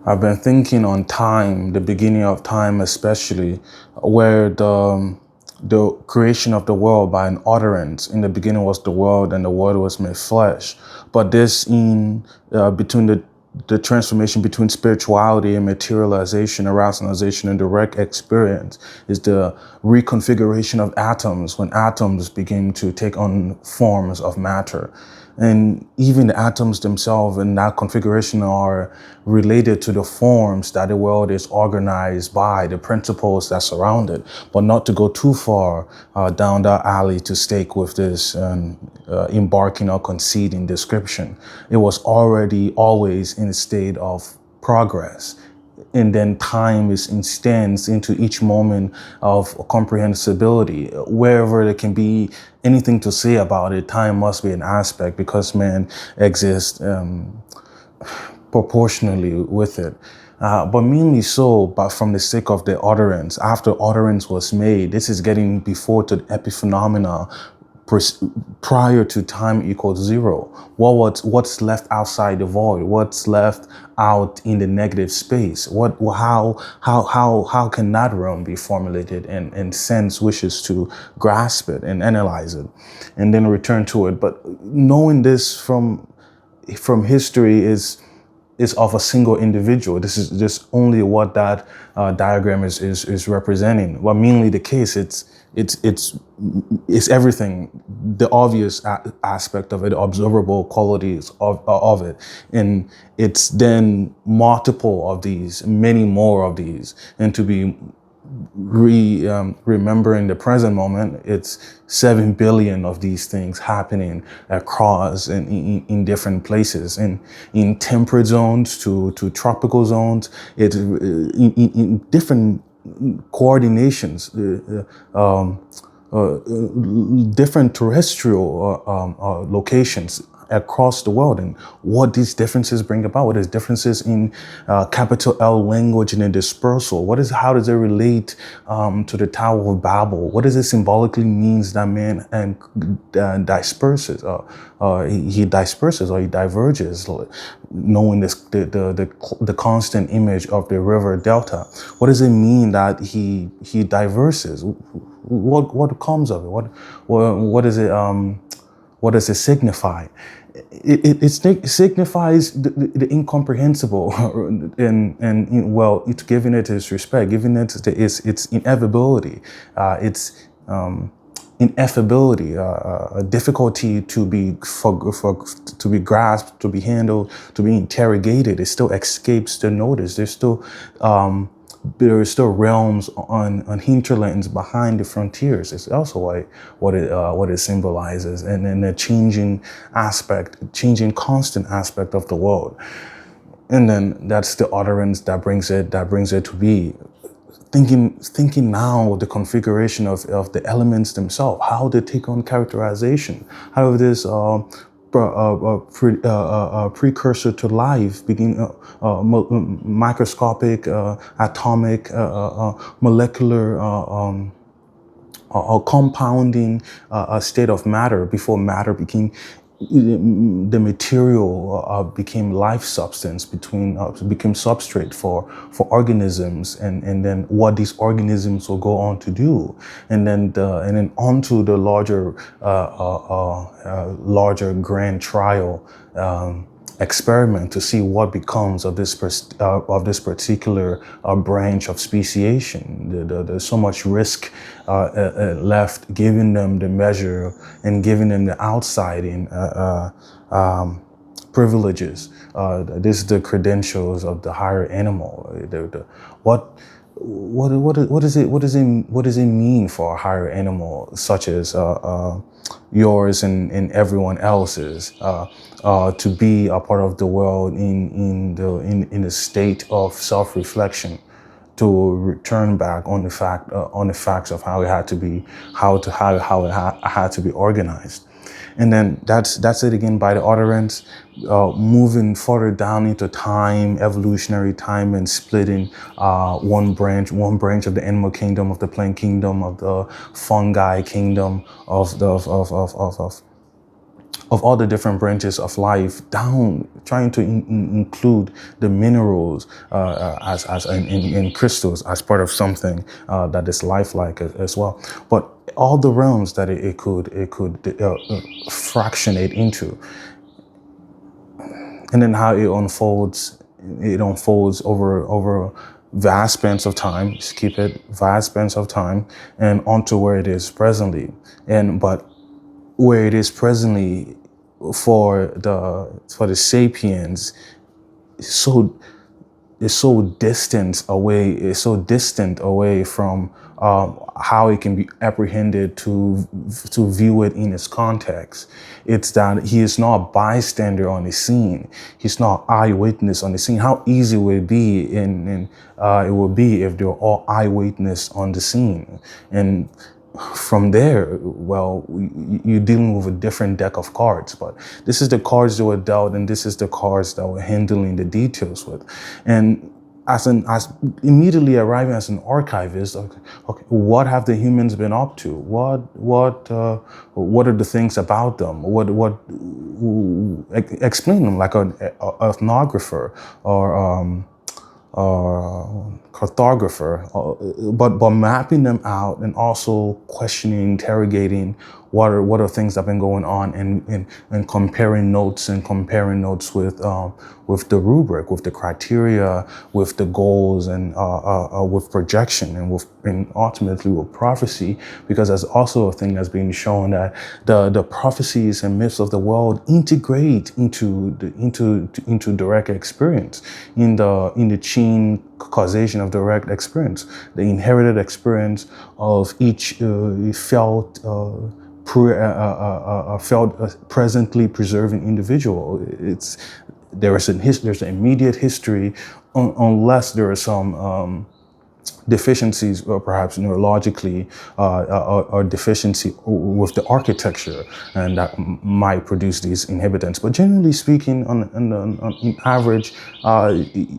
I've been thinking on time, the beginning of time especially, where the creation of the world by an utterance. In the beginning was the world, and the word was made flesh. But this in between the transformation between spirituality and materialization, and rationalization and direct experience is the reconfiguration of atoms when atoms begin to take on forms of matter. And even the atoms themselves in that configuration are related to the forms that the world is organized by, the principles that surround it. But not to go too far down that alley to stake with this embarking or conceding description. It was already always in a state of progress, and then time is instanced into each moment of comprehensibility. Wherever there can be anything to say about it, time must be an aspect because man exists proportionally with it. But mainly so, but from the sake of the utterance. After utterance was made, this is getting before to the epiphenomena prior to time equals zero. What's left outside the void? What's left out in the negative space? How can that realm be formulated and sense wishes to grasp it and analyze it and then return to it? But knowing this from history is of a single individual. This is just only what that diagram is representing. But mainly the case, it's everything, the obvious aspect of it, observable qualities of it, and it's then multiple of these, many more of these, and to be remembering the present moment, it's 7 billion of these things happening across in different places, in temperate zones to tropical zones. It's in different coordinations, different terrestrial locations across the world, and what these differences bring about. What is differences in capital L language and in dispersal? How does it relate to the Tower of Babel? What does it symbolically means that man and disperses? He disperses or he diverges, knowing this the constant image of the river delta. What does it mean that he diverses? What comes of it? What is it? What does it signify? It signifies the incomprehensible, and well, it's giving it its respect, giving it its inevitability, its ineffability, a difficulty to be to be grasped, to be handled, to be interrogated. It still escapes the notice. There are still realms on hinterlands behind the frontiers. It's also what it symbolizes, and then the changing constant aspect of the world. And then that's the utterance that brings it to be. Thinking now the configuration of the elements themselves, how they take on characterization, how this precursor to life, microscopic, atomic, molecular, compounding a state of matter before matter became the material, became life substance, became substrate for organisms, and then what these organisms will go on to do, and then onto the larger grand trial experiment to see what becomes of this particular branch of speciation. There's so much risk left, giving them the measure and giving them the outsiding privileges. This is the credentials of the higher animal. What does it mean for a higher animal such as yours and everyone else's to be a part of the world in a state of self-reflection, to return back on the facts of how it had to be, how it had to be organized. And then that's it again by the utterance, moving further down into time, evolutionary time, and splitting one branch of the animal kingdom, of the plant kingdom, of the fungi kingdom, of of all the different branches of life down, trying to include the minerals as in crystals as part of something that is lifelike as well. But all the realms that it could fractionate into, and then how it unfolds over vast spans of time. Just keep it vast spans of time, and onto where it is presently. But where it is presently for the sapiens so is so distant away from how it can be apprehended to view it in its context. It's that he is not a bystander on the scene. He's not eyewitness on the scene. How easy would it be it would be if they were all eyewitness on the scene. And from there, well, you're dealing with a different deck of cards, but this is the cards that were dealt, and this is the cards that we're handling the details with. And as immediately arriving as an archivist, okay, what have the humans been up to? What are the things about them? Explain them like an ethnographer or cartographer, but mapping them out and also questioning, interrogating what are things that have been going on, and comparing notes with the rubric, with the criteria, with the goals, and with projection, and ultimately with prophecy, because that's also a thing that's being shown, that the prophecies and myths of the world integrate into direct experience, in the chain causation of direct experience, the inherited experience of each felt presently preserving individual. There's an immediate history, unless there are some deficiencies, or perhaps neurologically, or deficiency with the architecture, and that might produce these inhibitants. But generally speaking, on average,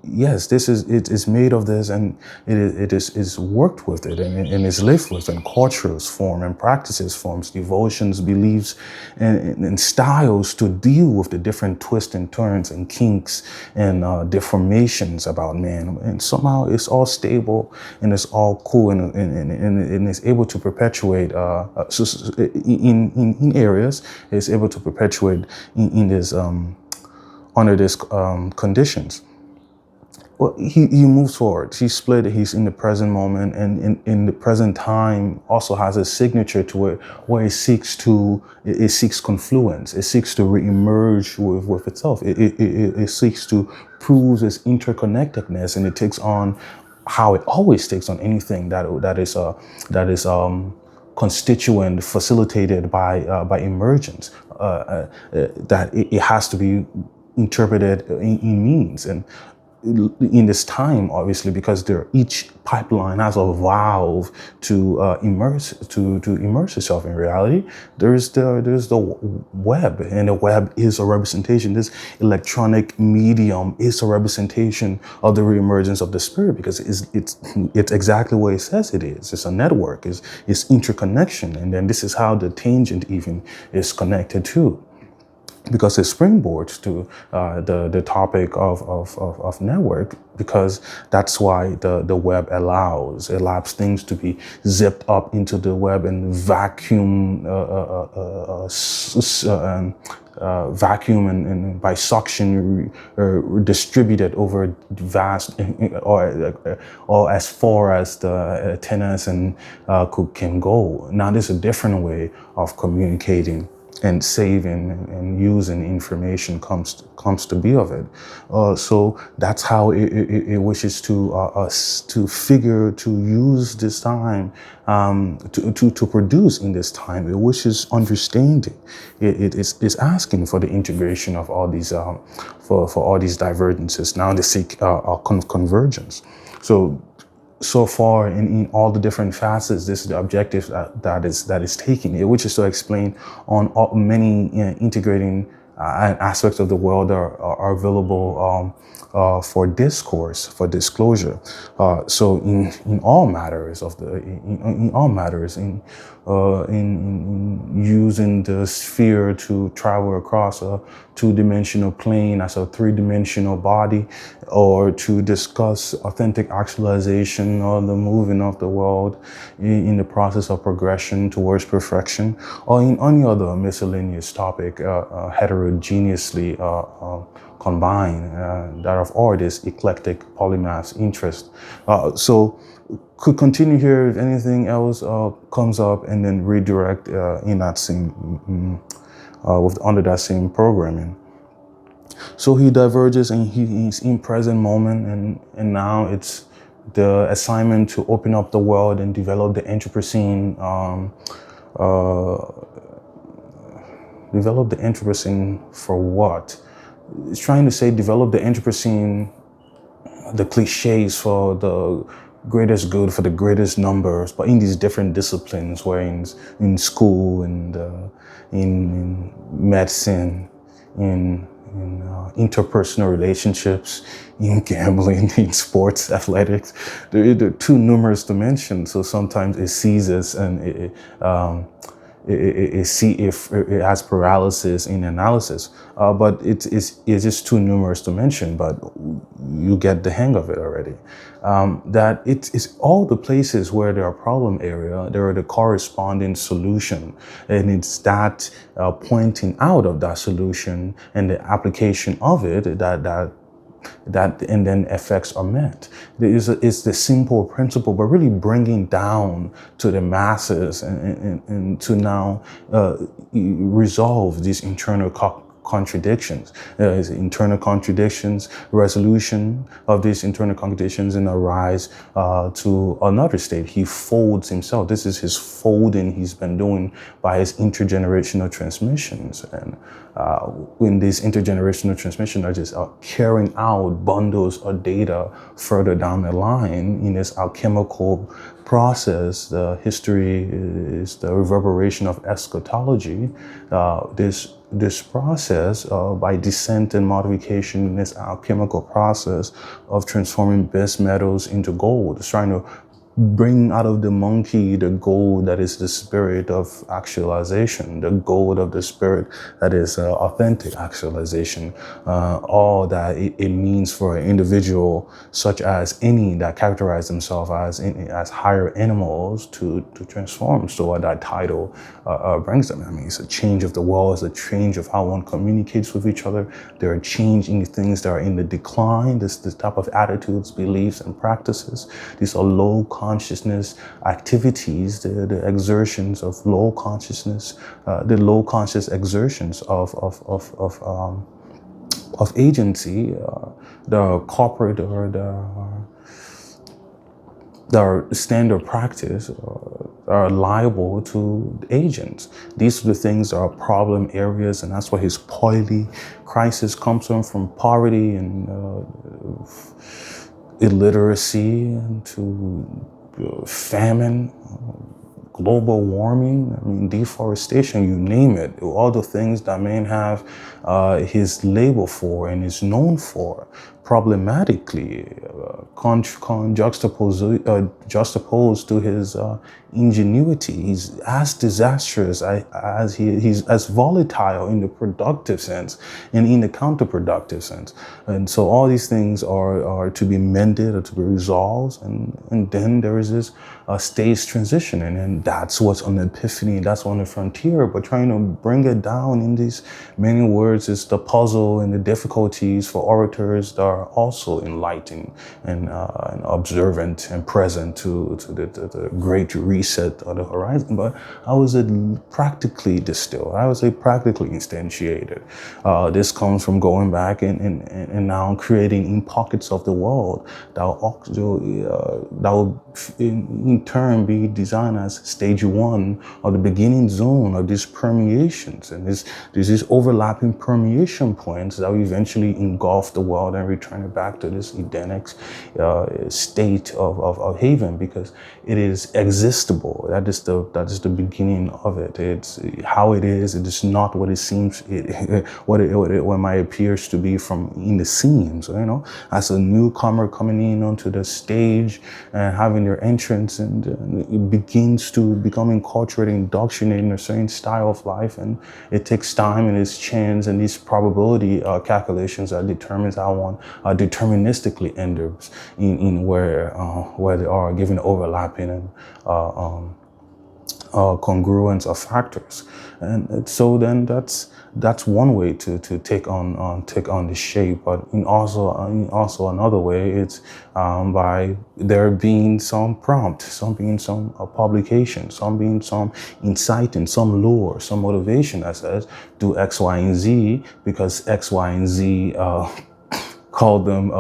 yes, it is made of this, and it is worked with it, and is lived with, and cultures form, and practices forms, devotions, beliefs, and styles to deal with the different twists and turns and kinks and deformations about man. And somehow it's all stable, and it's all cool, and it's able to perpetuate in areas. It's able to perpetuate in this under these conditions. Well, he moves forward. He's split. He's in the present moment, and in the present time also has a signature to it, where it seeks confluence. It seeks to reemerge with itself. It seeks to prove its interconnectedness, and it takes on how it always takes on anything that is constituent, facilitated by emergence. That it has to be interpreted in means, and in this time, obviously, because each pipeline has a valve to immerse itself in reality. There's the web, and the web is a representation. This electronic medium is a representation of the reemergence of the spirit, because it's exactly what it says it is. It's a network. It's interconnection, and then this is how the tangent even is connected to, because it springboards to the topic of network, because that's why the web allows things to be zipped up into the web and vacuum and by suction distributed over vast, or as far as the antennas and can go. Now there's a different way of communicating and saving and using information comes to be of it. So that's how it wishes to figure, to use this time, to produce in this time. It wishes understanding. It is asking for the integration of all these, for all these divergences. Now they seek convergence. So far in all the different facets, this is the objective that is taking it, which is to explain on many integrating aspects of the world are available for discourse, for disclosure. So in all matters of the in all matters in using the sphere to travel across a two-dimensional plane as a three-dimensional body, or to discuss authentic actualization or the moving of the world in the process of progression towards perfection, or in any other miscellaneous topic heterogeneously combined, that of all this eclectic polymath interest. So could continue here if anything else comes up, and then redirect in that same under that same programming. So he diverges, and he's in present moment, and now it's the assignment to open up the world and develop the Anthropocene. Develop the Anthropocene for what? It's trying to say develop the Anthropocene, the cliches for the greatest good, for the greatest numbers, but in these different disciplines, where in school and in medicine, in interpersonal relationships, in gambling, in sports, athletics. They're too numerous to mention, so sometimes it seizes and it has paralysis in analysis, but it's just too numerous to mention, but you get the hang of it already. That it's all the places where there are problem area, there are the corresponding solution, and it's that pointing out of that solution and the application of it that and then effects are met. It's the simple principle, but really bringing down to the masses and to now resolve these internal contradictions. Internal contradictions, resolution of these internal contradictions, and a rise to another state. He folds himself. This is his folding he's been doing by his intergenerational transmissions. And when these intergenerational transmissions are just carrying out bundles of data further down the line in this alchemical process. The history is the reverberation of eschatology. This process by descent and modification in this alchemical process of transforming base metals into gold. It's trying to bring out of the monkey the gold that is the spirit of actualization, the gold of the spirit that is authentic actualization, all that it means for an individual, such as any that characterize themselves as higher animals, to transform. So what that title brings them. I mean, it's a change of the world, it's a change of how one communicates with each other. There are change in things that are in the decline, this type of attitudes, beliefs, and practices. These are low consciousness activities, the exertions of low consciousness, the low conscious exertions of agency, the corporate or the standard practice are liable to agents. These are the things that are problem areas, and that's where his poly crisis comes from poverty and illiteracy, and to famine, global warming, I mean, deforestation, you name it. All the things that man have his label for and is known for. Problematically, juxtaposed to his ingenuity. He's as disastrous as he's as volatile in the productive sense and in the counterproductive sense. And so all these things are to be mended or to be resolved. And then there is this stage transition. And that's what's on the epiphany. That's on the frontier. But trying to bring it down in these many words is the puzzle and the difficulties for orators that are also enlightened and observant and present to the great reset of the horizon. But how is it practically distilled? How is it practically instantiated? This comes from going back and now creating in pockets of the world that will in turn be designed as stage one of the beginning zone of these permeations. And there's these overlapping permeation points that will eventually engulf the world and return return it back to this Edenic state of haven, because it is existable. That is the beginning of it. It's how it is. It is not what it seems. What it might appears to be from in the seams. As a newcomer coming in onto the stage and having their entrance, and it begins to become enculturated, indoctrinated in a certain style of life, and it takes time and it's chance and these probability calculations that determines how one deterministically enters in where they are, given overlapping and congruence of factors. And so then that's one way to take on the shape. But in also another way, it's by there being some prompt, some being some publication, some being some inciting, some lure, some motivation that says do X, Y, and Z, because X, Y, and Z call them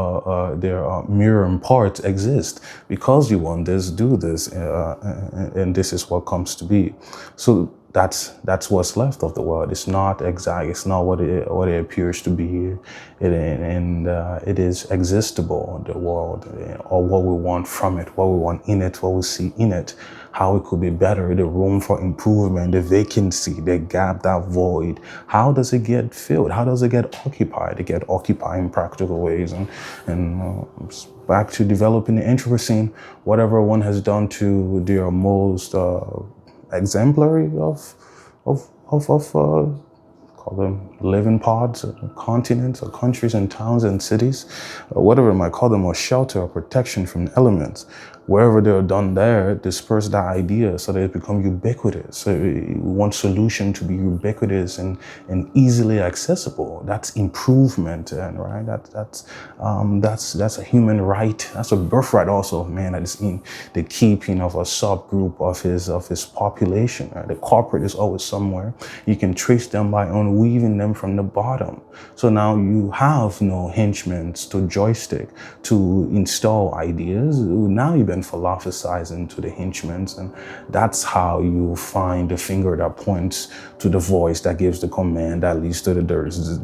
their mirror parts exist. Because you want this, do this, and this is what comes to be. So that's what's left of the world. It's not exact. It's not what it appears to be. It is existable, the world, or what we want from it, what we want in it, what we see in it, how it could be better, the room for improvement, the vacancy, the gap, that void. How does it get filled? How does it get occupied? It get occupied in practical ways, and back to developing the Anthropocene, whatever one has done to their most exemplary of call them living pods, or continents, or countries and towns and cities, or whatever it might call them, or shelter or protection from elements. Wherever they're done there, disperse that idea so that it becomes ubiquitous. So you want solution to be ubiquitous and easily accessible. That's improvement, and right. That's a human right. That's a birthright also of man, that is in the keeping of a subgroup of his population. Right? The corporate is always somewhere. You can trace them by unweaving them from the bottom. So now you have no henchmen to joystick to install ideas. Now you've been philosophizing to the henchmen, and that's how you find the finger that points to the voice that gives the command that leads to the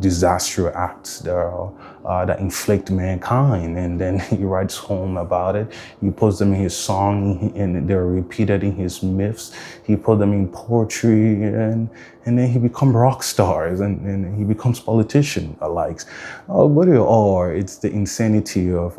disastrous acts that inflict mankind. And then he writes home about it. He puts them in his song, and they're repeated in his myths. He put them in poetry, and then he becomes rock stars, and he becomes politician alike. What they are, it's the insanity of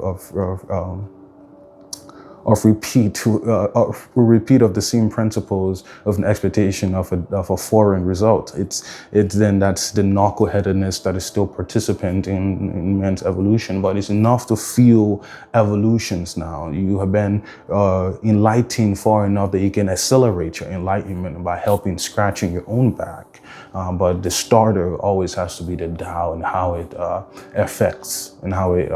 repeat of the same principles of an expectation of a foreign result. It's then that's the knuckleheadedness that is still participant in man's evolution, but it's enough to fuel evolutions now. You have been enlightened far enough that you can accelerate your enlightenment by helping scratching your own back. But the starter always has to be the Tao, and how it affects, and how it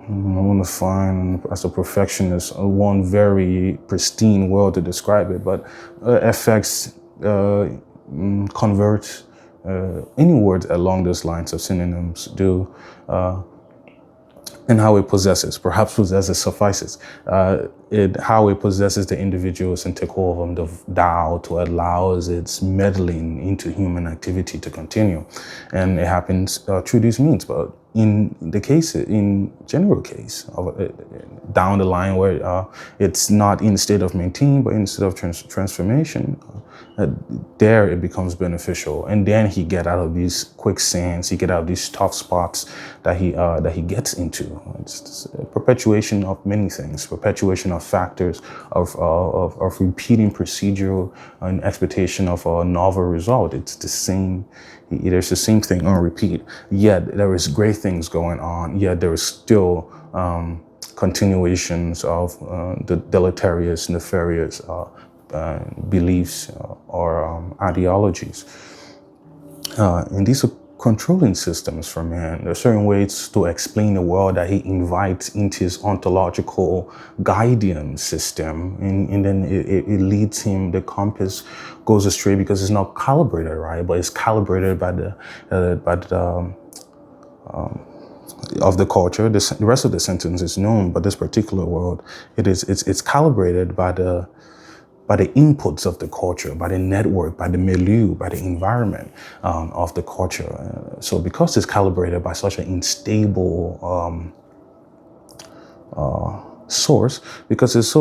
I want to find, as a perfectionist, one very pristine word to describe it, but affects, converts, any words along those lines of synonyms do, and how it possesses, perhaps possesses suffices, how it possesses the individuals and take hold of them, the Tao, to allows its meddling into human activity to continue. And it happens through these means. But in general case, down the line where it's not in state of maintain, but in state of transformation, there it becomes beneficial. And then he get out of these quicksands, he get out of these tough spots that he gets into. It's a perpetuation of many things, perpetuation of factors, of repeating procedural and expectation of a novel result. It's the same. There's the same thing on repeat. Yet there is great things going on. Yet there is still continuations of the deleterious, nefarious beliefs or ideologies. And these are controlling systems for man. There are certain ways to explain the world that he invites into his ontological guidance system, and then it leads him, the compass goes astray because it's not calibrated right, but it's calibrated by the of the culture. The rest of the sentence is known, but this particular world, it's calibrated by the by the inputs of the culture, by the network, by the milieu, by the environment of the culture. So because it's calibrated by such an unstable source, because it's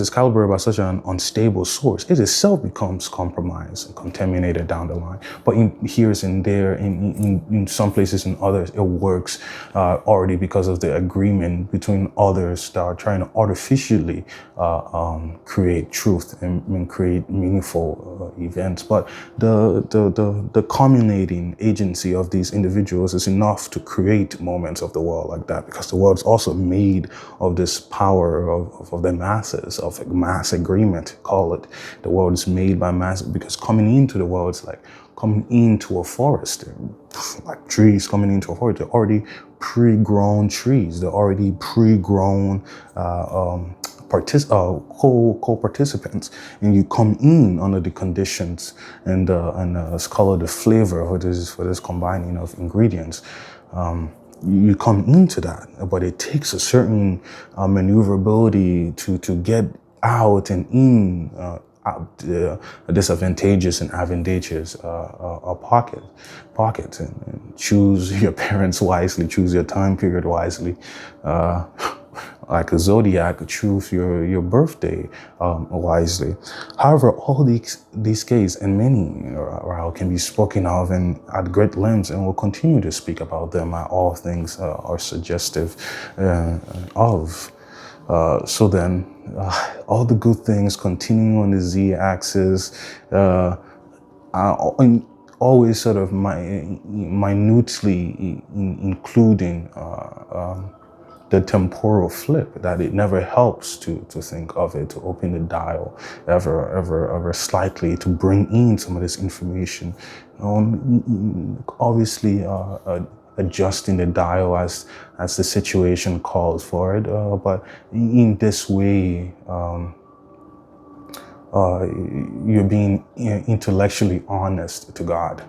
calibrated by such an unstable source, it itself becomes compromised and contaminated down the line. But here and there, in some places and others, it works already because of the agreement between others that are trying to artificially create truth and create meaningful events. But the culminating agency of these individuals is enough to create moments of the world like that, because the world is also made of this power of the masses, of mass agreement, call it. The world is made by mass, because coming into the world is like coming into a forest. Like trees coming into a forest, they're already pre-grown trees. They're already pre-grown co-participants, and you come in under the conditions and let's call it the flavor for this combining of ingredients. You come into that, but it takes a certain maneuverability to get out and in disadvantageous and advantageous pockets, and choose your parents wisely, choose your time period wisely. Like a zodiac, choose your birthday wisely. However, all these cases and many can be spoken of and at great length, and we'll continue to speak about them. All things are suggestive of. So then, all the good things continuing on the z-axis, always sort of minutely including the temporal flip, that it never helps to think of it, to open the dial ever slightly, to bring in some of this information. Obviously, adjusting the dial as the situation calls for it, but in this way, you're being intellectually honest to God.